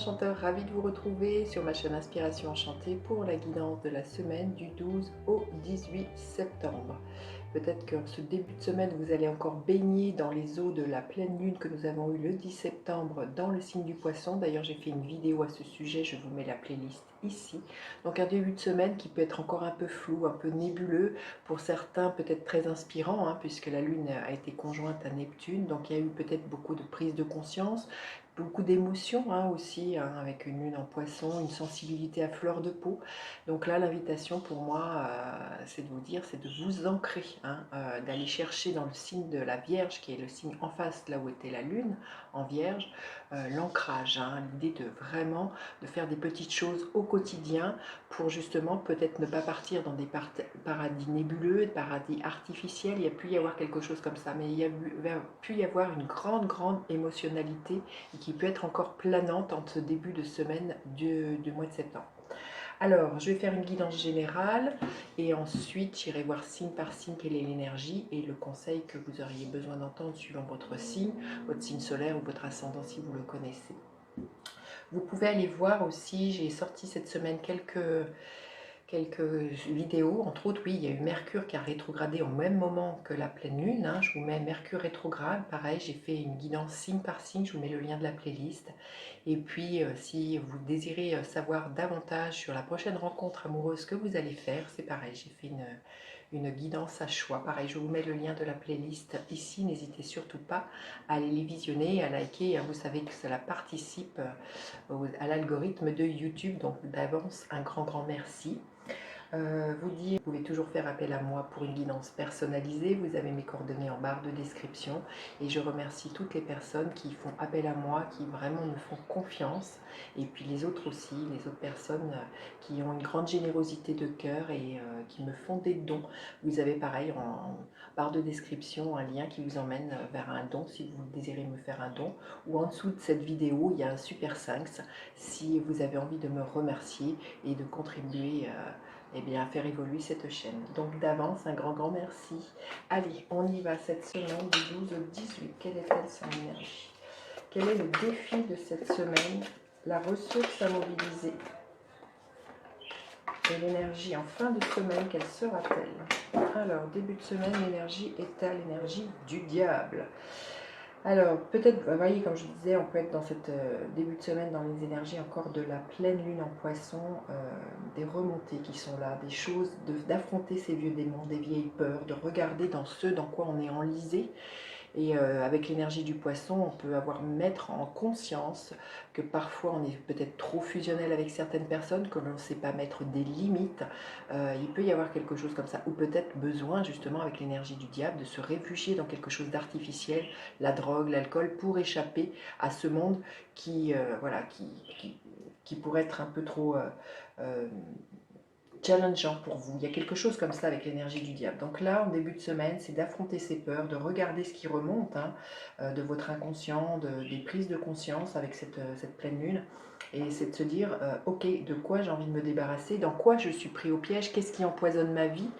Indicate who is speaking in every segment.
Speaker 1: Enchanteur, ravie de vous retrouver sur ma chaîne Inspiration Enchantée pour la guidance de la semaine du 12 au 18 septembre. Peut-être que ce début de semaine, vous allez encore baigner dans les eaux de la pleine lune que nous avons eue le 10 septembre dans le signe du Poisson. D'ailleurs, j'ai fait une vidéo à ce sujet, je vous mets la playlist ici. Donc un début de semaine qui peut être encore un peu flou, un peu nébuleux, pour certains peut-être très inspirant, puisque la lune a été conjointe à Neptune. Donc il y a eu peut-être beaucoup de prise de conscience, beaucoup d'émotions aussi, avec une lune en Poisson, une sensibilité à fleur de peau. Donc là, l'invitation pour moi, c'est de vous dire, c'est de vous ancrer, d'aller chercher dans le signe de la Vierge, qui est le signe en face, là où était la lune, en Vierge, l'ancrage, l'idée de vraiment de faire des petites choses au quotidien pour justement peut-être ne pas partir dans des paradis nébuleux, des paradis artificiels. Il y a pu y avoir quelque chose comme ça, mais il y a pu y avoir une grande émotionnalité et qui peut être encore planante en ce début de semaine du mois de septembre. Alors, je vais faire une guidance générale et ensuite j'irai voir signe par signe quelle est l'énergie et le conseil que vous auriez besoin d'entendre suivant votre signe solaire ou votre ascendant si vous le connaissez. Vous pouvez aller voir aussi, j'ai sorti cette semaine quelques vidéos, entre autres, oui, il y a eu Mercure qui a rétrogradé au même moment que la pleine lune, je vous mets Mercure rétrograde, pareil, j'ai fait une guidance signe par signe, je vous mets le lien de la playlist. Et puis, si vous désirez savoir davantage sur la prochaine rencontre amoureuse que vous allez faire, c'est pareil, j'ai fait une guidance à choix. Pareil, je vous mets le lien de la playlist ici, n'hésitez surtout pas à aller les visionner, à liker, vous savez que cela participe à l'algorithme de YouTube, donc d'avance, un grand merci. Vous dire, vous pouvez toujours faire appel à moi pour une guidance personnalisée. Vous avez mes coordonnées en barre de description et je remercie toutes les personnes qui font appel à moi, qui vraiment me font confiance, et puis les autres aussi, les autres personnes qui ont une grande générosité de cœur et qui me font des dons. Vous avez pareil en barre de description un lien qui vous emmène vers un don si vous désirez me faire un don, ou en dessous de cette vidéo il y a un super 5 si vous avez envie de me remercier et de contribuer à faire évoluer cette chaîne. Donc d'avance, un grand merci. Allez, on y va cette semaine du 12 au 18. Quelle est-elle son énergie? Quel est le défi de cette semaine? La ressource à mobiliser. Et l'énergie en fin de semaine, quelle sera-t-elle? Alors, début de semaine, l'énergie est à l'énergie du diable. Alors, peut-être, vous voyez, comme je disais, on peut être dans cette début de semaine dans les énergies encore de la pleine lune en Poisson, des remontées qui sont là, des choses, d'affronter ces vieux démons, des vieilles peurs, de regarder dans ce dans quoi on est enlisé. Et avec l'énergie du Poisson, on peut mettre en conscience que parfois on est peut-être trop fusionnel avec certaines personnes, que l'on ne sait pas mettre des limites. Il peut y avoir quelque chose comme ça, ou peut-être besoin justement avec l'énergie du diable de se réfugier dans quelque chose d'artificiel, la drogue, l'alcool, pour échapper à ce monde qui pourrait être un peu trop challengeant pour vous. Il y a quelque chose comme ça avec l'énergie du diable. Donc là, en début de semaine, c'est d'affronter ces peurs, de regarder ce qui remonte de votre inconscient, des prises de conscience avec cette pleine lune. Et c'est de se dire, ok, de quoi j'ai envie de me débarrasser, dans quoi je suis pris au piège, qu'est-ce qui empoisonne ma vie,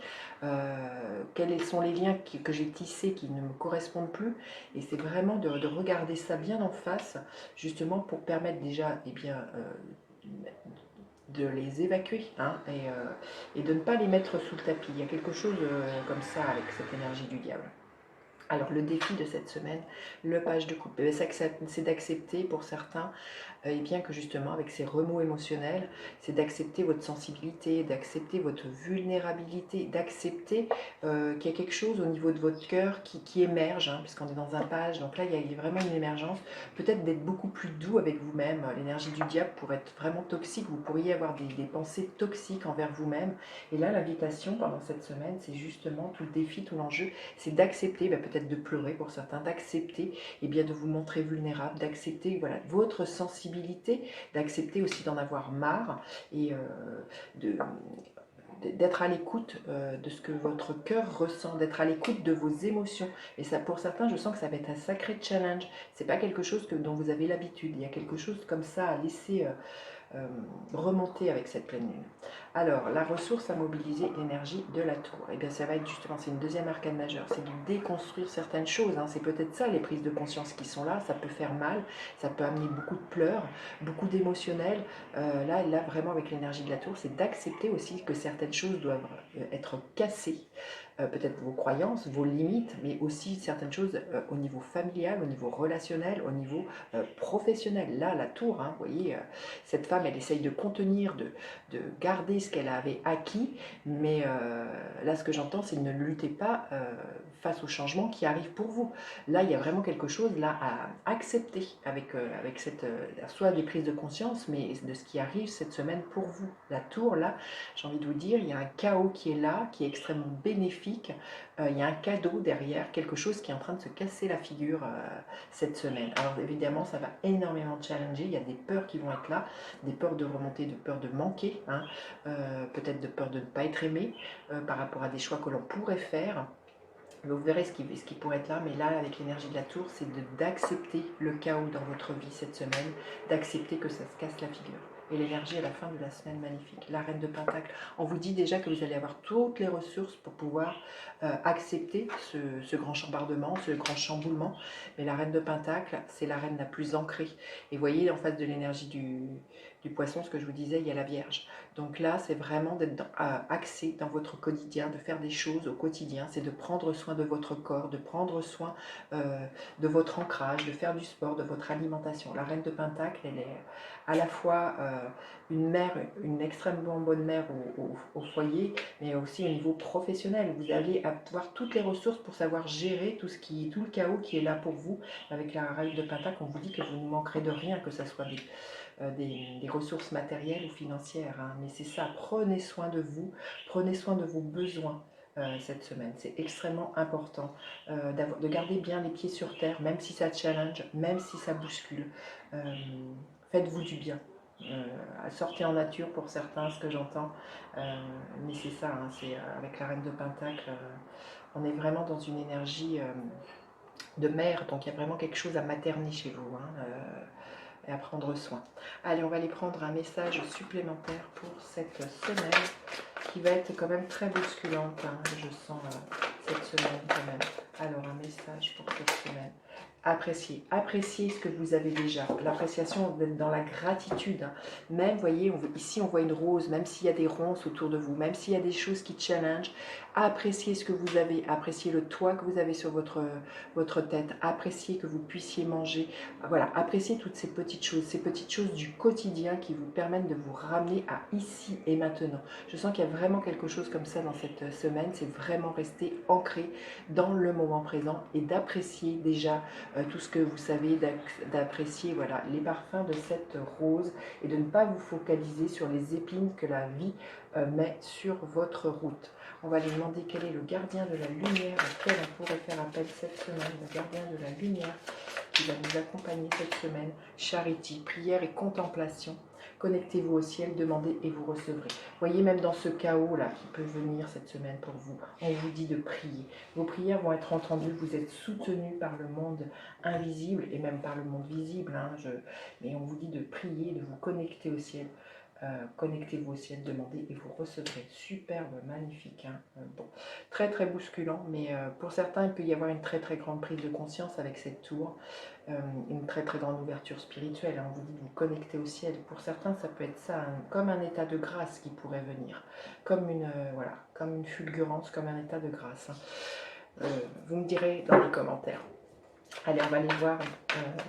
Speaker 1: quels sont les liens que j'ai tissés qui ne me correspondent plus. Et c'est vraiment de regarder ça bien en face, justement pour permettre déjà, de les évacuer et de ne pas les mettre sous le tapis. Il y a quelque chose comme ça avec cette énergie du diable. Alors le défi de cette semaine, le page de coupe, c'est d'accepter pour certains que justement avec ces remous émotionnels, c'est d'accepter votre sensibilité, d'accepter votre vulnérabilité, d'accepter qu'il y a quelque chose au niveau de votre cœur qui émerge, puisqu'on est dans un page, donc là il y a vraiment une émergence, peut-être d'être beaucoup plus doux avec vous-même. L'énergie du diable pourrait être vraiment toxique, vous pourriez avoir des pensées toxiques envers vous-même, et là l'invitation pendant cette semaine, c'est justement tout le défi, tout l'enjeu, c'est d'accepter, peut-être de pleurer pour certains, d'accepter de vous montrer vulnérable, d'accepter votre sensibilité, d'accepter aussi d'en avoir marre et d'être à l'écoute de ce que votre cœur ressent, d'être à l'écoute de vos émotions. Et ça, pour certains, je sens que ça va être un sacré challenge. C'est pas quelque chose dont vous avez l'habitude. Il y a quelque chose comme ça à laisser remonter avec cette pleine lune. Alors, la ressource à mobiliser, l'énergie de la tour. Et bien, ça va être justement, c'est une deuxième arcane majeure, c'est de déconstruire certaines choses. Hein. C'est peut-être ça, les prises de conscience qui sont là. Ça peut faire mal, ça peut amener beaucoup de pleurs, beaucoup d'émotionnel. Là, vraiment, avec l'énergie de la tour, c'est d'accepter aussi que certaines choses doivent être cassées. Peut-être vos croyances, vos limites, mais aussi certaines choses au niveau familial, au niveau relationnel, au niveau professionnel. Là, la tour, hein, vous voyez, cette femme, elle essaye de contenir, de garder ce qu'elle avait acquis, mais là, ce que j'entends, c'est ne luttez pas face aux changements qui arrivent pour vous. Là, il y a vraiment quelque chose là à accepter avec cette, soit des prises de conscience, mais de ce qui arrive cette semaine pour vous. La tour, là, j'ai envie de vous dire, il y a un chaos qui est là, qui est extrêmement bénéfique. Il y a un cadeau derrière, quelque chose qui est en train de se casser la figure cette semaine. Alors évidemment, ça va énormément challenger. Il y a des peurs qui vont être là, des peurs de remonter, de peur de manquer, hein, peut-être de peur de ne pas être aimé par rapport à des choix que l'on pourrait faire. Vous verrez ce qui pourrait être là, mais là, avec l'énergie de la tour, c'est d'accepter le chaos dans votre vie cette semaine, d'accepter que ça se casse la figure. Et l'énergie à la fin de la semaine magnifique. La reine de Pentacle, on vous dit déjà que vous allez avoir toutes les ressources pour pouvoir accepter ce grand chambardement, ce grand chamboulement. Mais la reine de Pentacle, c'est la reine la plus ancrée. Et vous voyez, en face de l'énergie du poisson, ce que je vous disais, il y a la Vierge. Donc là, c'est vraiment d'être axé dans votre quotidien, de faire des choses au quotidien. C'est de prendre soin de votre corps, de prendre soin de votre ancrage, de faire du sport, de votre alimentation. La reine de Pentacle, elle est à la fois une mère, une extrêmement bonne mère au foyer, mais aussi au niveau professionnel. Vous allez avoir toutes les ressources pour savoir gérer tout le chaos qui est là pour vous. Avec la reine de Pentacle, on vous dit que vous ne manquerez de rien, que ce soit des ressources matérielles ou financières. Hein. Mais c'est ça, prenez soin de vous, prenez soin de vos besoins. Cette semaine, c'est extrêmement important de garder bien les pieds sur terre, même si ça challenge, même si ça bouscule. Faites-vous du bien. Sortez en nature pour certains, ce que j'entends, mais c'est ça, hein, c'est avec la reine de Pentacle, on est vraiment dans une énergie de mère, donc il y a vraiment quelque chose à materner chez vous, hein, et à prendre soin. Allez, on va aller prendre un message supplémentaire pour cette semaine qui va être quand même très bousculante, hein, je sens cette semaine quand même. Alors, un message pour cette semaine. Appréciez, appréciez ce que vous avez déjà. L'appréciation d'être dans la gratitude. Hein. Même, vous voyez, ici on voit une rose, même s'il y a des ronces autour de vous, même s'il y a des choses qui challenge, appréciez ce que vous avez, appréciez le toit que vous avez sur votre tête, appréciez que vous puissiez manger. Voilà, appréciez toutes ces petites choses du quotidien qui vous permettent de vous ramener à ici et maintenant. Je sens qu'il y a vraiment quelque chose comme ça dans cette semaine, c'est vraiment rester ancré dans le moment présent et d'apprécier déjà tout ce que vous savez, d'apprécier voilà, les parfums de cette rose et de ne pas vous focaliser sur les épines que la vie met sur votre route. On va lui demander quel est le gardien de la lumière auquel on pourrait faire appel cette semaine, le gardien de la lumière qui va nous accompagner cette semaine. Charity, prière et contemplation. Connectez-vous au ciel, demandez et vous recevrez. Voyez, même dans ce chaos-là qui peut venir cette semaine pour vous, on vous dit de prier. Vos prières vont être entendues, vous êtes soutenus par le monde invisible et même par le monde visible. Hein, mais on vous dit de prier, de vous connecter au ciel. Connectez-vous au ciel, demandez et vous recevrez. Superbe, magnifique. Hein. Bon, très très bousculant, mais pour certains, il peut y avoir une très très grande prise de conscience avec cette tour. Une très très grande ouverture spirituelle, hein. On vous dit de vous connecter au ciel. Pour certains, ça peut être ça, hein, comme un état de grâce qui pourrait venir, comme voilà, comme une fulgurance, comme un état de grâce. Hein. Vous me direz dans les commentaires. Allez, on va aller voir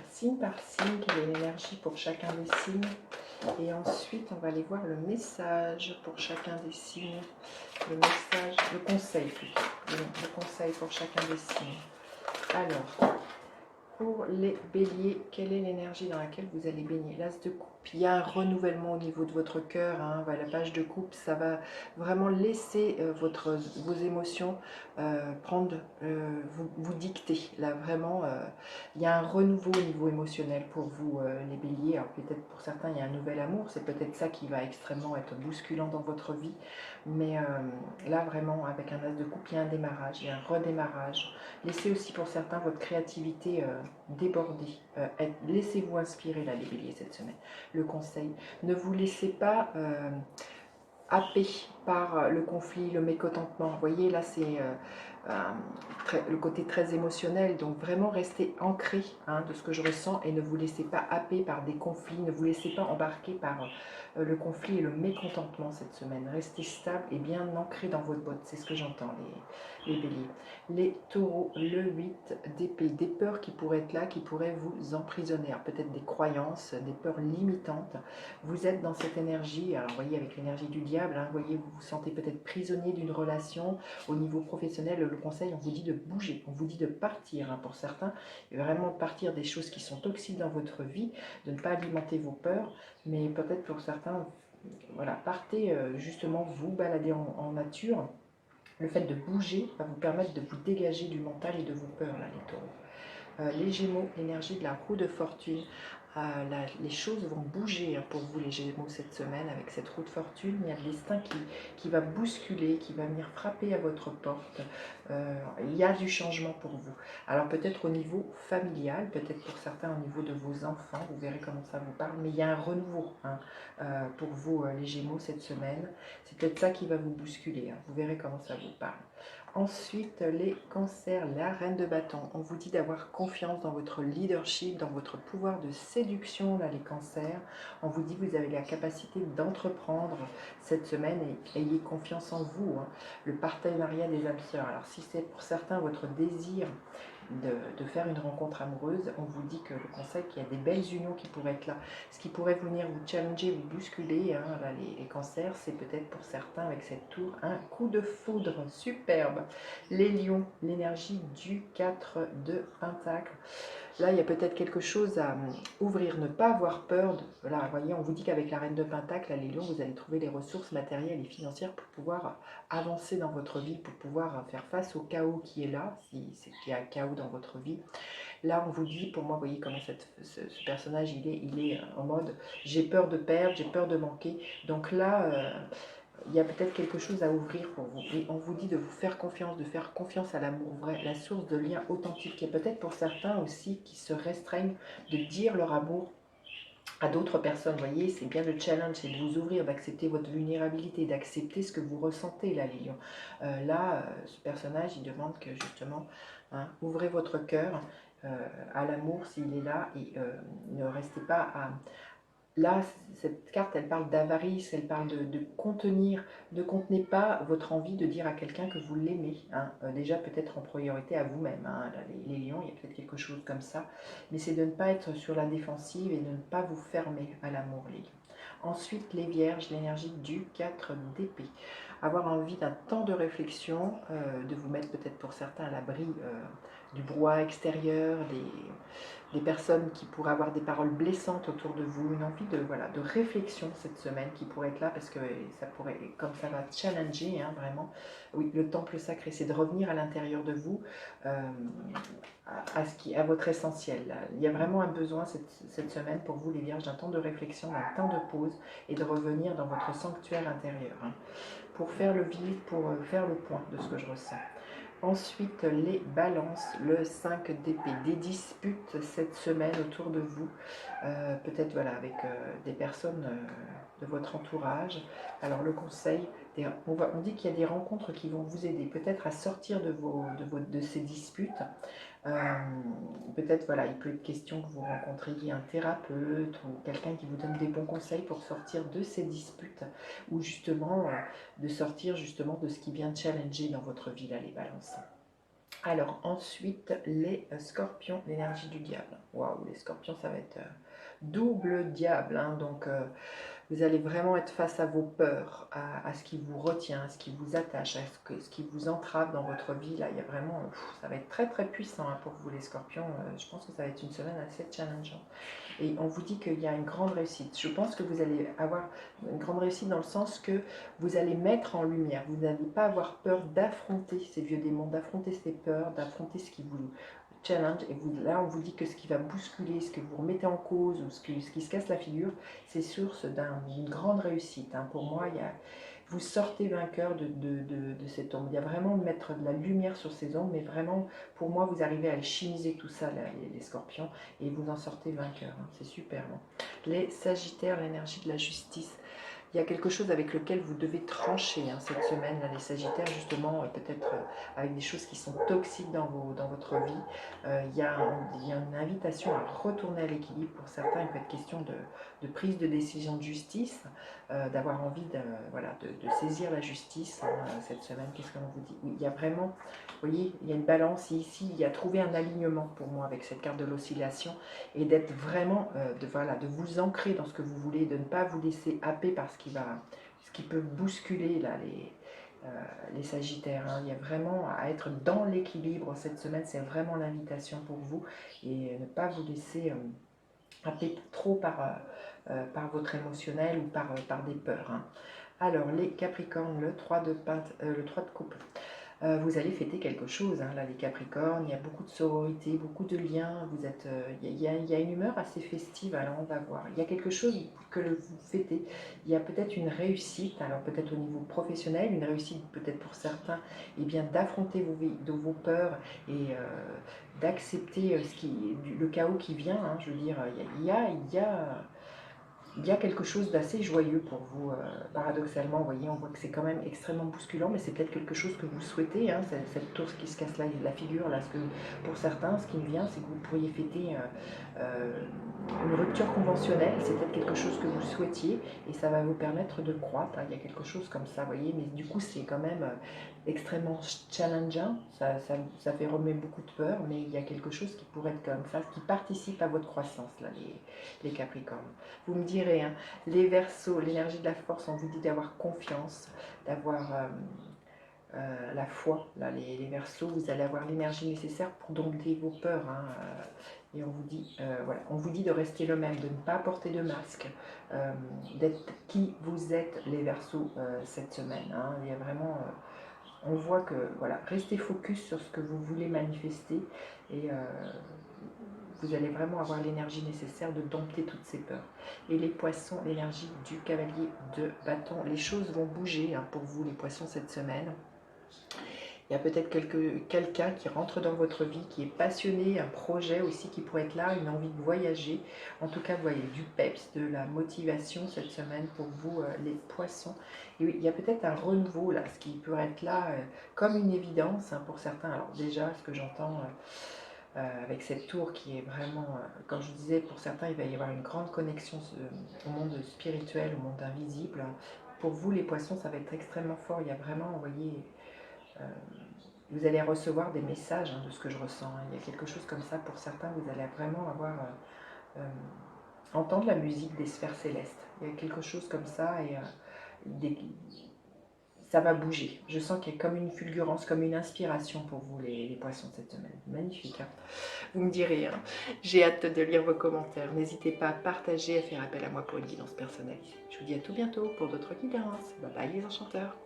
Speaker 1: signe par signe quelle est l'énergie pour chacun des signes. Et ensuite, on va aller voir le message pour chacun des signes. Le message, le conseil plutôt. Le conseil pour chacun des signes. Alors, pour les béliers, quelle est l'énergie dans laquelle vous allez baigner? L'as de coupe, il y a un renouvellement au niveau de votre cœur. Hein. La page de coupe, ça va vraiment laisser vos émotions prendre, vous dicter. Là, vraiment, il y a un renouveau au niveau émotionnel pour vous, les béliers. Alors peut-être pour certains, il y a un nouvel amour. C'est peut-être ça qui va extrêmement être bousculant dans votre vie. Mais là, vraiment, avec un as de coupe, il y a un démarrage, il y a un redémarrage. Laissez aussi pour certains votre créativité déborder. Laissez-vous inspirer là, les béliers, cette semaine. le conseil. Ne vous laissez pas happé par le conflit, le mécontentement. Vous voyez, là, c'est le côté très émotionnel. Donc, vraiment, restez ancré de ce que je ressens et ne vous laissez pas happer par des conflits. Ne vous laissez pas embarquer par le conflit et le mécontentement cette semaine. Restez stable et bien ancré dans votre botte. C'est ce que j'entends, les béliers. Les taureaux, le 8 d'épée. Des peurs qui pourraient être là, qui pourraient vous emprisonner. Peut-être des croyances, des peurs limitantes. Vous êtes dans cette énergie, alors vous voyez avec l'énergie du diable, vous voyez, vous vous sentez peut-être prisonnier d'une relation au niveau professionnel. Le conseil, on vous dit de bouger, on vous dit de partir pour certains, et vraiment de partir des choses qui sont toxiques dans votre vie, de ne pas alimenter vos peurs, mais peut-être pour certains, voilà, partez justement vous balader en nature. Le fait de bouger va vous permettre de vous dégager du mental et de vos peurs, là, les taureaux. Les Gémeaux, l'énergie de la roue de fortune. Les choses vont bouger pour vous, les Gémeaux, cette semaine avec cette roue de fortune. Il y a le destin qui va bousculer, qui va venir frapper à votre porte. Il y a du changement pour vous. Alors peut-être au niveau familial, peut-être pour certains au niveau de vos enfants, vous verrez comment ça vous parle, mais il y a un renouveau pour vous, les Gémeaux, cette semaine. C'est peut-être ça qui va vous bousculer, vous verrez comment ça vous parle. Ensuite, les cancers, la reine de bâton. On vous dit d'avoir confiance dans votre leadership, dans votre pouvoir de séduction, là, les cancers. On vous dit que vous avez la capacité d'entreprendre cette semaine et ayez confiance en vous. Le partenariat des âmes sœurs. Alors, si c'est pour certains votre désir de faire une rencontre amoureuse, on vous dit que le conseil, qu'il y a des belles unions qui pourraient être là. Ce qui pourrait venir vous challenger, vous bousculer, là, les cancers, c'est peut-être pour certains avec cette tour un coup de foudre superbe. Les lions, l'énergie du 4 de Pentacle. Là, il y a peut-être quelque chose à ouvrir, ne pas avoir peur. Là, vous voyez, on vous dit qu'avec la reine de Pentacle, là, les lions, vous allez trouver les ressources matérielles et financières pour pouvoir avancer dans votre vie, pour pouvoir faire face au chaos qui est là, si c'est qu'il y a un chaos dans votre vie. Là, on vous dit, pour moi, vous voyez comment ce personnage, il est en mode « j'ai peur de perdre, j'ai peur de manquer ». Donc là, il y a peut-être quelque chose à ouvrir pour vous. Et on vous dit de vous faire confiance, de faire confiance à l'amour vrai, la source de lien authentique. Et peut-être pour certains aussi qui se restreignent de dire leur amour à d'autres personnes. Vous voyez, c'est bien le challenge, c'est de vous ouvrir, d'accepter votre vulnérabilité, d'accepter ce que vous ressentez, là, les lions. Ce personnage, il demande que justement, ouvrez votre cœur à l'amour s'il est là et ne restez pas à... Là, cette carte, elle parle d'avarice, elle parle de contenir. Ne contenez pas votre envie de dire à quelqu'un que vous l'aimez. Déjà, peut-être en priorité à vous-même. Les lions, il y a peut-être quelque chose comme ça. Mais c'est de ne pas être sur la défensive et de ne pas vous fermer à l'amour, les lions. Ensuite, les vierges, l'énergie du 4 d'épée. Avoir envie d'un temps de réflexion, de vous mettre peut-être pour certains à l'abri du brouhaha extérieur, des personnes qui pourraient avoir des paroles blessantes autour de vous, une envie de réflexion cette semaine qui pourrait être là parce que ça pourrait, comme ça va challenger vraiment. Oui, le temple sacré, c'est de revenir à l'intérieur de vous, à votre essentiel. Là. Il y a vraiment un besoin cette semaine pour vous les vierges d'un temps de réflexion, d'un temps de pause et de revenir dans votre sanctuaire intérieur pour faire le vide, pour faire le point de ce que je ressens. Ensuite, les balances, le 5 d'épée, des disputes cette semaine autour de vous, peut-être voilà, avec des personnes de votre entourage. Alors le conseil, on dit qu'il y a des rencontres qui vont vous aider peut-être à sortir de ces disputes. Peut-être voilà, il peut être question que vous rencontriez un thérapeute ou quelqu'un qui vous donne des bons conseils pour sortir de ces disputes ou justement de sortir justement de ce qui vient challenger dans votre vie, là, les balances. Alors ensuite, les scorpions, l'énergie du diable. Waouh, les scorpions, ça va être double diable. Donc vous allez vraiment être face à vos peurs, à ce qui vous retient, à ce qui vous attache, à ce qui vous entrave dans votre vie. Là, il y a vraiment, ça va être très très puissant pour vous les scorpions. Je pense que ça va être une semaine assez challengeante. Et on vous dit qu'il y a une grande réussite. Je pense que vous allez avoir une grande réussite dans le sens que vous allez mettre en lumière. Vous n'allez pas avoir peur d'affronter ces vieux démons, d'affronter ces peurs, d'affronter ce qui vous challenge. Et là, on vous dit que ce qui va bousculer, ce que vous remettez en cause ou ce qui se casse la figure, c'est source d'une grande réussite. Pour moi, vous sortez vainqueur de cette ombre. Il y a vraiment de mettre de la lumière sur ces ombres, mais vraiment, pour moi, vous arrivez à alchimiser tout ça, là, les scorpions, et vous en sortez vainqueur. Hein. C'est super. Hein. Les sagittaires, l'énergie de la justice. Il y a quelque chose avec lequel vous devez trancher hein, cette semaine, là, les sagittaires, justement, peut-être avec des choses qui sont toxiques dans votre vie. Il y a une invitation à retourner à l'équilibre. Pour certains, il peut être question de prise de décision de justice, d'avoir envie voilà, de saisir la justice hein, cette semaine. Qu'est-ce qu'on vous dit? Il y a vraiment, vous voyez, il y a une balance ici, il y a trouvé un alignement pour moi avec cette carte de l'oscillation et d'être vraiment, voilà, de vous ancrer dans ce que vous voulez, de ne pas vous laisser happer par ce qui peut bousculer là, les sagittaires. Hein. Il y a vraiment à être dans l'équilibre cette semaine, c'est vraiment l'invitation pour vous et ne pas vous laisser happer trop par votre émotionnel ou par des peurs. Hein. Alors les Capricornes, le 3 de coupe. Vous allez fêter quelque chose, hein, là les Capricornes, il y a beaucoup de sororité, beaucoup de liens, il y a une humeur assez festive, alors on va voir. Il y a quelque chose que vous fêtez, il y a peut-être une réussite, alors peut-être au niveau professionnel, une réussite peut-être pour certains, et bien d'affronter vos peurs et d'accepter le chaos qui vient, hein, je veux dire, il y a quelque chose d'assez joyeux pour vous, paradoxalement, vous voyez, on voit que c'est quand même extrêmement bousculant, mais c'est peut-être quelque chose que vous souhaitez, hein, cette tour qui se casse la figure, là, pour certains, ce qui me vient, c'est que vous pourriez fêter une rupture conventionnelle, c'est peut-être quelque chose que vous souhaitiez, et ça va vous permettre de croître, hein, il y a quelque chose comme ça, vous voyez, mais du coup, c'est quand même extrêmement challengeant, ça fait remuer beaucoup de peur, mais il y a quelque chose qui pourrait être comme ça, qui participe à votre croissance, là, les Capricornes. Vous me direz, hein, les Verseaux, l'énergie de la force, on vous dit d'avoir confiance, d'avoir la foi. Là, les Verseaux, vous allez avoir l'énergie nécessaire pour dompter vos peurs. Hein, et on vous dit, voilà, on vous dit de rester le même, de ne pas porter de masque, d'être qui vous êtes, les Verseaux, cette semaine. Hein. Il y a vraiment, on voit que, voilà, restez focus sur ce que vous voulez manifester et vous allez vraiment avoir l'énergie nécessaire de dompter toutes ces peurs. Et les poissons, l'énergie du cavalier de bâton. Les choses vont bouger hein, pour vous, les poissons, cette semaine. Il y a peut-être quelqu'un qui rentre dans votre vie, qui est passionné, un projet aussi qui pourrait être là, une envie de voyager. En tout cas, vous voyez du peps, de la motivation cette semaine pour vous, les poissons. Et oui, il y a peut-être un renouveau là, ce qui pourrait être là comme une évidence hein, pour certains. Alors déjà, ce que j'entends... avec cette tour qui est vraiment, comme je vous disais, pour certains, il va y avoir une grande connexion au monde spirituel, au monde invisible. Pour vous, les poissons, ça va être extrêmement fort. Il y a vraiment, vous voyez, vous allez recevoir des messages hein, de ce que je ressens. Hein. Il y a quelque chose comme ça. Pour certains, vous allez vraiment avoir, entendre la musique des sphères célestes. Il y a quelque chose comme ça et ça va bouger. Je sens qu'il y a comme une fulgurance, comme une inspiration pour vous, les poissons, cette semaine. Magnifique. Hein. Vous me direz, hein. J'ai hâte de lire vos commentaires. N'hésitez pas à partager, à faire appel à moi pour une guidance personnalisée. Je vous dis à tout bientôt pour d'autres guidances. Bye bye les enchanteurs.